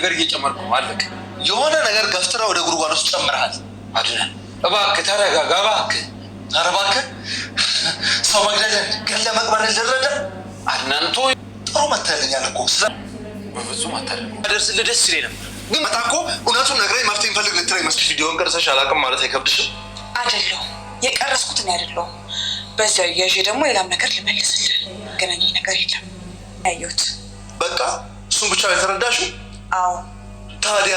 ነገር እየጨመርኩ ነው። አለቅ የሆነ ነገር ገፍትራ ወደ ጉድጓድ ውስጥ ጨምረሃል። አድነን እባክህ ተረጋጋ፣ እባክህ ኧረ እባክህ። ሰው መግደልን ገለ መቅበርን ልረዳ አድናንቶ ጥሩ መተልኛል እኮ በፍጹም አታደርግም። ደርስልህ ደስ ይለኝ ነበር ግን መጣ እኮ እውነቱን ነግረኝ መፍትሄ እንፈልግ ልትለኝ መስሎሽ። ቪዲዮውን ቀርጸሽ አላውቅም ማለት አይከብድሽም? አይደለሁም የቀረስኩትን አይደለሁም። በዚያው እያዤ ደግሞ ሌላም ነገር ልመልስልህ። ገናኝ ነገር የለም ያየሁት። በቃ እሱን ብቻ የተረዳሽው? አዎ። ታዲያ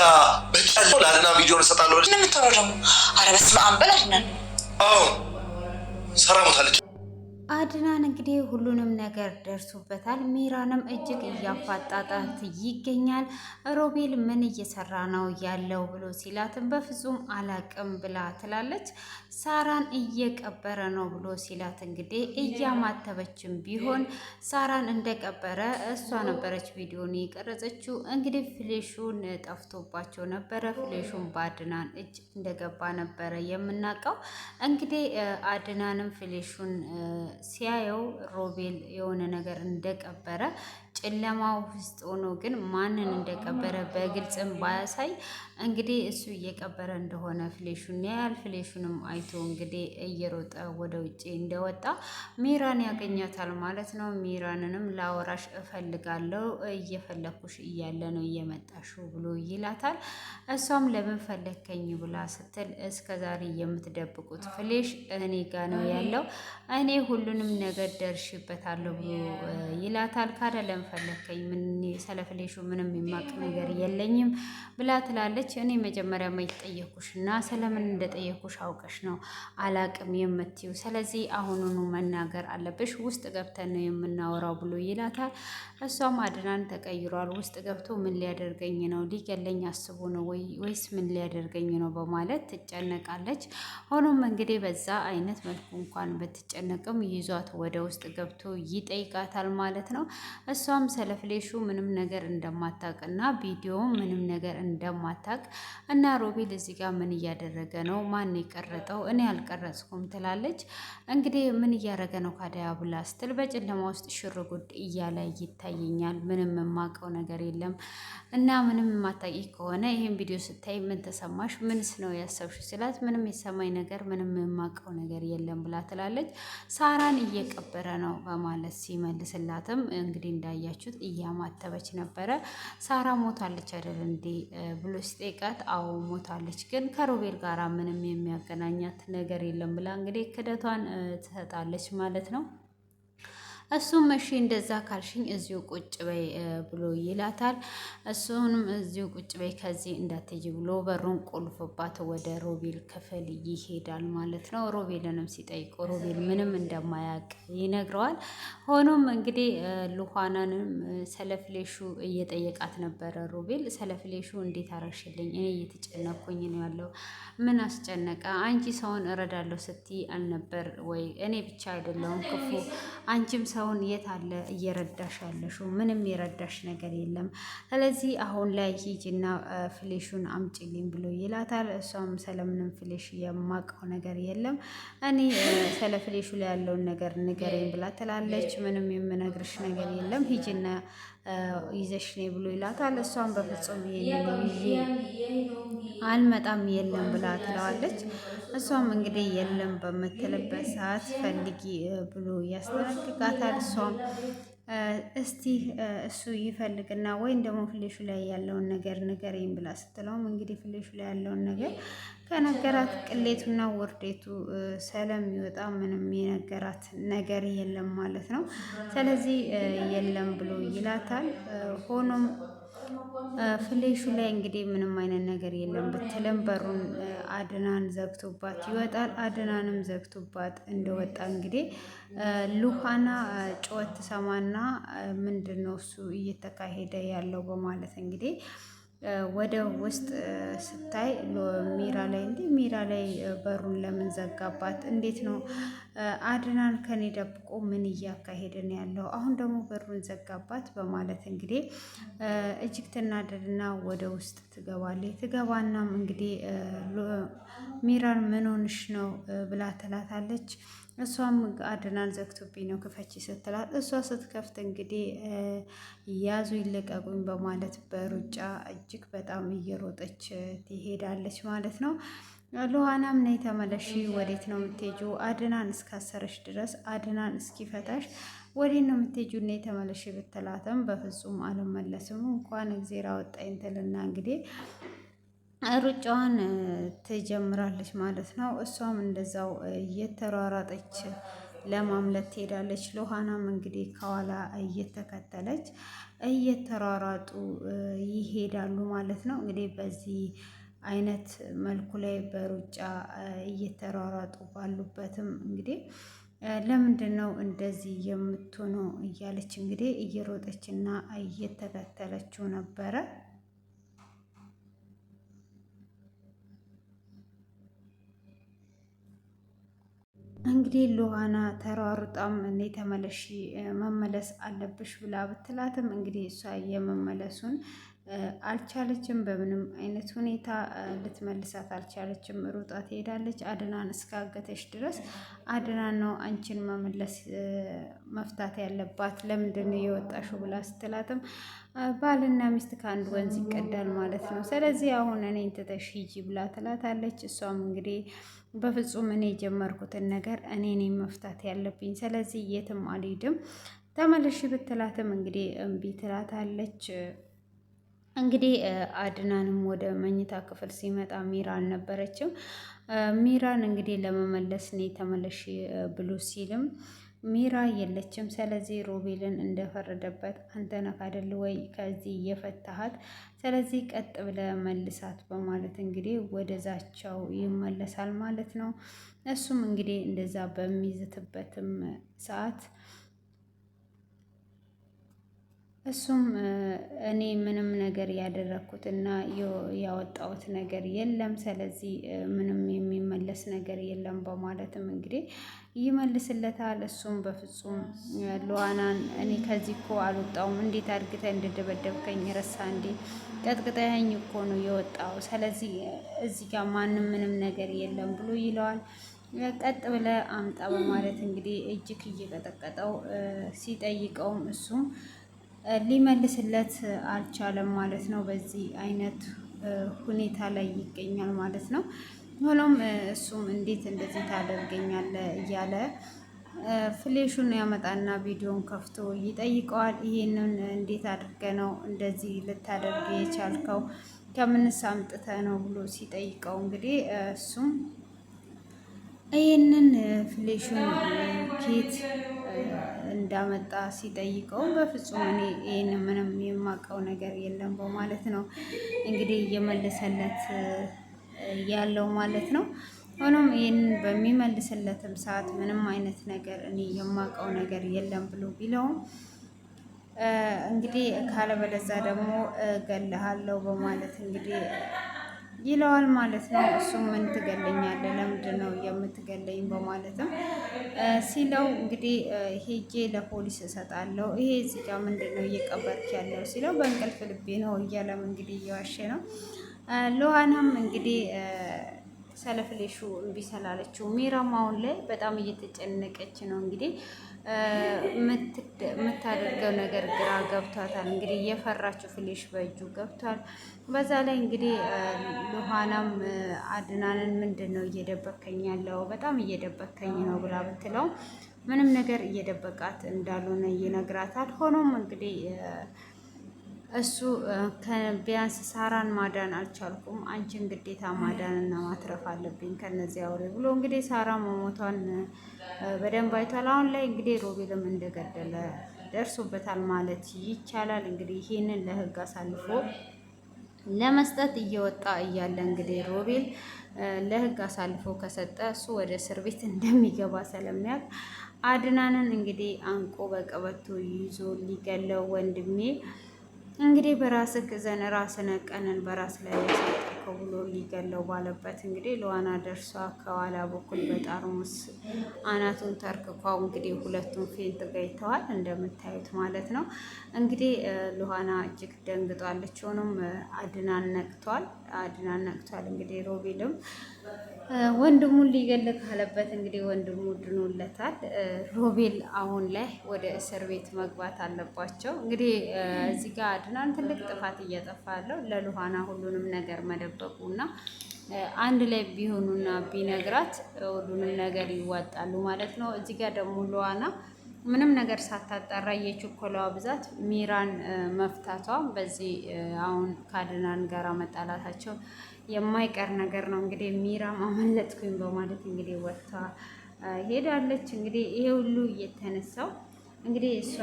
በጨለው ለአድና ቪዲዮን እሰጣለሁ ብለሽ ምን የምታወራው ደግሞ? ኧረ በስመ አብ በል አድናን። አዎ ሰራ ሞታለች። አድናን እንግዲህ ሁሉንም ነገር ደርሶበታል። ሚራንም እጅግ እያፋጣጣት ይገኛል። ሮቤል ምን እየሰራ ነው ያለው ብሎ ሲላትም በፍጹም አላቅም ብላ ትላለች። ሳራን እየቀበረ ነው ብሎ ሲላት እንግዲህ እያማተበችም ቢሆን ሳራን እንደቀበረ እሷ ነበረች ቪዲዮን የቀረጸችው። እንግዲህ ፍሌሹን ጠፍቶባቸው ነበረ። ፍሌሹን በአድናን እጅ እንደገባ ነበረ የምናውቀው። እንግዲህ አድናንም ፍሌሹን ሲያየው ሮቤል የሆነ ነገር እንደቀበረ ጨለማው ውስጥ ሆኖ ግን ማንን እንደቀበረ በግልጽም ባያሳይ እንግዲህ እሱ እየቀበረ እንደሆነ ፍሌሹን ያያል። ፍሌሹንም አይቶ እንግዲህ እየሮጠ ወደ ውጭ እንደወጣ ሚራን ያገኛታል ማለት ነው። ሚራንንም ላወራሽ እፈልጋለሁ እየፈለኩሽ እያለ ነው እየመጣሽው ብሎ ይላታል። እሷም ለምን ፈለከኝ ብላ ስትል እስከዛሬ የምትደብቁት ፍሌሽ እኔ ጋ ነው ያለው፣ እኔ ሁሉንም ነገር ደርሽበታለሁ ብሎ ይላታል። ካደ ለምን ፈለከኝ? ምን ስለ ፍሌሹ ምንም የማቅ ነገር የለኝም ብላ ትላለች። እኔ መጀመሪያ ማይጠየኩሽ እና ስለምን እንደጠየኩሽ አውቀሽ ነው አላቅም የምትዩ፣ ስለዚህ አሁኑኑ መናገር አለብሽ፣ ውስጥ ገብተን ነው የምናወራው ብሎ ይላታል። እሷም አድናን ተቀይሯል፣ ውስጥ ገብቶ ምን ሊያደርገኝ ነው? ሊገለኝ አስቦ ነው ወይስ ምን ሊያደርገኝ ነው በማለት ትጨነቃለች። ሆኖም እንግዲህ በዛ አይነት መልኩ እንኳን ብትጨነቅም ይዟት ወደ ውስጥ ገብቶ ይጠይቃታል ማለት ነው። እሷም ስለ ፍሌሹ ምንም ነገር እንደማታውቅና ቪዲዮ ምንም ነገር እንደማታውቅ እና ሮቤል እዚህ ጋር ምን እያደረገ ነው? ማን የቀረጠው? እኔ አልቀረጽኩም ትላለች። እንግዲህ ምን እያደረገ ነው ካዲያ ብላ ስትል በጨለማ ውስጥ ሽርጉድ እያለ ይታየኛል፣ ምንም የማውቀው ነገር የለም እና ምንም የማታውቂ ከሆነ ይሄን ቪዲዮ ስታይ ምን ተሰማሽ? ምንስ ነው ያሰብሽ ስላት ምንም የሰማኝ ነገር ምንም የማውቀው ነገር የለም ብላ ትላለች። ሳራን እየቀበረ ነው በማለት ሲመልስላትም እንግዲህ እንዳያችሁት እያማተበች ነበረ። ሳራ ሞታለች አይደል እንዴ ብሎ ሲጠይቃት አዎ ሞታለች፣ ግን ከሮቤል ጋራ ምንም የሚያገናኛት ነገር የለም ብላ እንግዲህ ክደቷን ትሰጣለች ማለት ነው። እሱም እሺ እንደዛ ካልሽኝ እዚሁ ቁጭ በይ ብሎ ይላታል። እሱንም እዚሁ ቁጭ በይ ከዚህ እንዳትሄጂ ብሎ በሩን ቁልፍባት ወደ ሮቤል ክፍል ይሄዳል ማለት ነው። ሮቤልንም ሲጠይቀው ሮቤል ምንም እንደማያውቅ ይነግረዋል። ሆኖም እንግዲህ ሉሃናንም ሰለፍሌሹ እየጠየቃት ነበረ። ሮቤል ሰለፍሌሹ እንዴት አረግሽልኝ? እኔ እየተጨነኩኝ ነው ያለው። ምን አስጨነቀ? አንቺ ሰውን እረዳለሁ ስትይ አልነበር ወይ? እኔ ብቻ አይደለሁም ክፉ፣ አንቺም ሰውን የት አለ እየረዳሽ ያለሽው? ምንም የረዳሽ ነገር የለም። ስለዚህ አሁን ላይ ሂጂና ፍሌሹን አምጪልኝ ብሎ ይላታል። እሷም ስለምንም ፍሌሽ የማውቀው ነገር የለም፣ እኔ ስለ ፍሌሹ ላይ ያለውን ነገር ንገረኝ ብላ ትላለች። ምንም የምነግርሽ ነገር የለም፣ ሂጂና ይዘሽ ነይ ብሎ ይላታል። እሷም በፍጹም ይሄንን ይዤ አልመጣም የለም ብላ ትለዋለች። እሷም እንግዲህ የለም በምትልበት ሰዓት ፈልጊ ብሎ ያስጠነቅቃታል። እሷም እስቲ እሱ ይፈልግና ወይም ደግሞ ፍሌሹ ላይ ያለውን ነገር ንገረኝ ብላ ስትለውም እንግዲህ ፍሌሹ ላይ ያለውን ነገር ከነገራት ቅሌቱና ውርዴቱ ስለሚወጣ ምንም የነገራት ነገር የለም ማለት ነው። ስለዚህ የለም ብሎ ይላታል። ሆኖም ፍሌሹ ላይ እንግዲህ ምንም አይነት ነገር የለም ብትልም በሩን አድናን ዘግቶባት ይወጣል። አድናንም ዘግቶባት እንደወጣ እንግዲህ ሉሃና ጩኸት ትሰማና ምንድን ነው እሱ እየተካሄደ ያለው በማለት እንግዲህ ወደ ውስጥ ስታይ ሚራ ላይ ሚራ ላይ በሩን ለምን ዘጋባት? እንዴት ነው አድናን ከኔ ደብቆ ምን እያካሄደ ነው ያለው? አሁን ደግሞ በሩን ዘጋባት በማለት እንግዲህ እጅግ ትናደድና ወደ ውስጥ ትገባለች። ትገባናም እንግዲህ ሚራን ምን ሆንሽ ነው ብላ ትላታለች። እሷም አድናን ዘግቶብኝ ነው ክፈቺ ስትላት እሷ ስትከፍት እንግዲህ ያዙ ይለቀቁኝ በማለት በሩጫ እጅግ በጣም እየሮጠች ትሄዳለች ማለት ነው። ሉሃናም ነይ ተመለሺ፣ ወዴት ነው የምትሄጂው? አድናን እስካሰረሽ ድረስ አድናን እስኪፈታሽ ወዴት ነው የምትሄጂው? ነይ ተመለሺ ብትላትም በፍጹም አልመለስም እንኳን እግዜር አወጣኝ ትልና እንግዲህ ሩጫዋን ትጀምራለች ማለት ነው። እሷም እንደዛው እየተሯሯጠች ለማምለጥ ትሄዳለች። ሉሃናም እንግዲህ ከኋላ እየተከተለች እየተሯሯጡ ይሄዳሉ ማለት ነው። እንግዲህ በዚህ አይነት መልኩ ላይ በሩጫ እየተሯሯጡ ባሉበትም እንግዲህ ለምንድን ነው እንደዚህ የምትሆነው እያለች እንግዲህ እየሮጠችና እየተከተለችው ነበረ። እንግዲህ ሉሃና ተሯሩጣም እኔ ተመለሺ መመለስ አለብሽ ብላ ብትላትም እንግዲህ እሷ የመመለሱን አልቻለችም። በምንም አይነት ሁኔታ ልትመልሳት አልቻለችም። ሩጣ ትሄዳለች። አድናን እስካገተሽ ድረስ አድናን ነው አንቺን መመለስ መፍታት ያለባት፣ ለምንድን ነው የወጣሽው ብላ ስትላትም ባልና ሚስት ከአንድ ወንዝ ይቀዳል ማለት ነው። ስለዚህ አሁን እኔን ትተሽ ሂጂ ብላ ትላታለች። እሷም እንግዲህ በፍጹም እኔ የጀመርኩትን ነገር እኔ ነኝ መፍታት ያለብኝ፣ ስለዚህ የትም አልሄድም ተመለሽ ብትላትም እንግዲህ እምቢ ትላታለች። እንግዲህ አድናንም ወደ መኝታ ክፍል ሲመጣ ሚራ አልነበረችም። ሚራን እንግዲህ ለመመለስ እኔ ተመለሽ ብሎ ሲልም ሚራ የለችም። ስለዚህ ሮቤልን እንደፈረደበት አንተ ነህ አይደል ወይ ከዚህ እየፈታሃት፣ ስለዚህ ቀጥ ብለህ መልሳት በማለት እንግዲህ ወደዛቸው ይመለሳል ማለት ነው። እሱም እንግዲህ እንደዛ በሚዝትበትም ሰዓት እሱም እኔ ምንም ነገር ያደረኩትና ያወጣሁት ነገር የለም፣ ስለዚህ ምንም የሚመለስ ነገር የለም በማለትም እንግዲህ ይመልስለታል። እሱም በፍጹም ሉሃናን እኔ ከዚህ እኮ አልወጣሁም፣ እንዴት አድርገህ እንደደበደብከኝ ረሳ እንዴ? ቀጥቅጠኸኝ እኮ ነው የወጣው፣ ስለዚህ እዚህ ጋር ማንም ምንም ነገር የለም ብሎ ይለዋል። ቀጥ ብለህ አምጣ በማለት እንግዲህ እጅግ እየቀጠቀጠው ሲጠይቀውም እሱም ሊመልስለት አልቻለም ማለት ነው። በዚህ አይነት ሁኔታ ላይ ይገኛል ማለት ነው። ሆኖም እሱም እንዴት እንደዚህ ታደርገኛለህ እያለ ፍሌሹን ያመጣና ቪዲዮን ከፍቶ ይጠይቀዋል። ይሄንን እንዴት አድርገ ነው እንደዚህ ልታደርግ የቻልከው? ከምንስ አምጥተህ ነው ብሎ ሲጠይቀው እንግዲህ እሱም ይህንን ፍሌሹን ኬት እንዳመጣ ሲጠይቀው በፍጹም እኔ ይህን ምንም የማውቀው ነገር የለም በማለት ነው እንግዲህ እየመለሰለት ያለው ማለት ነው። ሆኖም ይህንን በሚመልስለትም ሰዓት ምንም አይነት ነገር እኔ የማውቀው ነገር የለም ብሎ ቢለውም እንግዲህ ካለበለዛ ደግሞ እገልሃለሁ በማለት እንግዲህ ይለዋል ማለት ነው። እሱም ምን ትገለኛለህ? ለምንድን ነው የምትገለኝ? በማለትም ሲለው እንግዲህ ሄጄ ለፖሊስ እሰጣለሁ፣ ይሄ እዚህ ጋር ምንድን ነው እየቀበርክ ያለው ሲለው በእንቅልፍ ልቤ ነው እያለም እንግዲህ እየዋሸ ነው። ሉሃናም እንግዲህ ሰለፍሌሹ እምቢ ስላለችው ሚራም አሁን ላይ በጣም እየተጨነቀች ነው። እንግዲህ የምታደርገው ነገር ግራ ገብቷታል። እንግዲህ የፈራችው ፍሌሽ በእጁ ገብቷል። በዛ ላይ እንግዲህ ሉሃናም አድናንን ምንድን ነው እየደበከኝ ያለው? በጣም እየደበከኝ ነው ብላ ብትለው ምንም ነገር እየደበቃት እንዳልሆነ ይነግራታል። ሆኖም እንግዲህ እሱ ቢያንስ ሳራን ማዳን አልቻልኩም፣ አንቺን ግዴታ ማዳንና ማትረፍ አለብኝ ከነዚህ አውሬ ብሎ እንግዲህ ሳራ መሞቷን በደንብ አይቷል። አሁን ላይ እንግዲህ ሮቤልም እንደገደለ ደርሶበታል ማለት ይቻላል። እንግዲህ ይህንን ለህግ አሳልፎ ለመስጠት እየወጣ እያለ እንግዲህ ሮቤል ለህግ አሳልፎ ከሰጠ እሱ ወደ እስር ቤት እንደሚገባ ስለሚያውቅ አድናንን እንግዲህ አንቆ በቀበቶ ይዞ ሊገለው ወንድሜ እንግዲህ በራስህ ዘን ራስን ቀንን በራስ ላይ አደረከው ብሎ ሊገለው ባለበት እንግዲህ ሉዋና ደርሷ ከኋላ በኩል በጠርሙስ አናቱን ተርክኳው እንግዲህ ሁለቱም ፌንት ገይተዋል እንደምታዩት ማለት ነው። እንግዲህ ሉዋና እጅግ ደንግጧለች። ሆኖም አድናን ነቅቷል። እንግዲህ ሮቤልም ወንድሙን ሊገል ካለበት እንግዲህ ወንድሙ ድኖለታል። ሮቤል አሁን ላይ ወደ እስር ቤት መግባት አለባቸው። እንግዲህ እዚህ ጋር አድናን ትልቅ ጥፋት እያጠፋ ያለው ለሉዋና ሁሉንም ነገር መደበቁ እና አንድ ላይ ቢሆኑና ቢነግራት ሁሉንም ነገር ይዋጣሉ ማለት ነው። እዚህ ጋር ደግሞ ሉዋና ምንም ነገር ሳታጣራ የችኮላዋ ብዛት ሚራን መፍታቷ በዚህ አሁን ከአድናን ጋር መጣላታቸው የማይቀር ነገር ነው። እንግዲህ ሚራ ማመለጥኩኝ በማለት እንግዲህ ወጥታ ሄዳለች። እንግዲህ ይሄ ሁሉ እየተነሳው እንግዲህ እሷ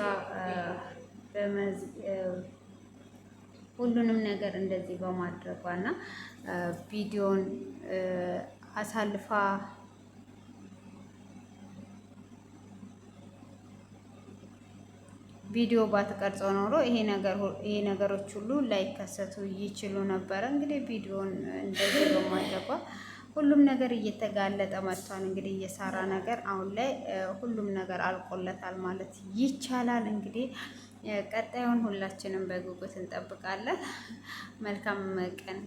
ሁሉንም ነገር እንደዚህ በማድረጓና ቪዲዮን አሳልፋ ቪዲዮ ባትቀርጸው ኖሮ ይሄ ነገሮች ሁሉ ላይከሰቱ ይችሉ ነበረ። እንግዲህ ቪዲዮን እንደዚህ በማድረጓ ሁሉም ነገር እየተጋለጠ መጥቷል። እንግዲህ እየሰራ ነገር አሁን ላይ ሁሉም ነገር አልቆለታል ማለት ይቻላል። እንግዲህ ቀጣዩን ሁላችንም በጉጉት እንጠብቃለን። መልካም ቀን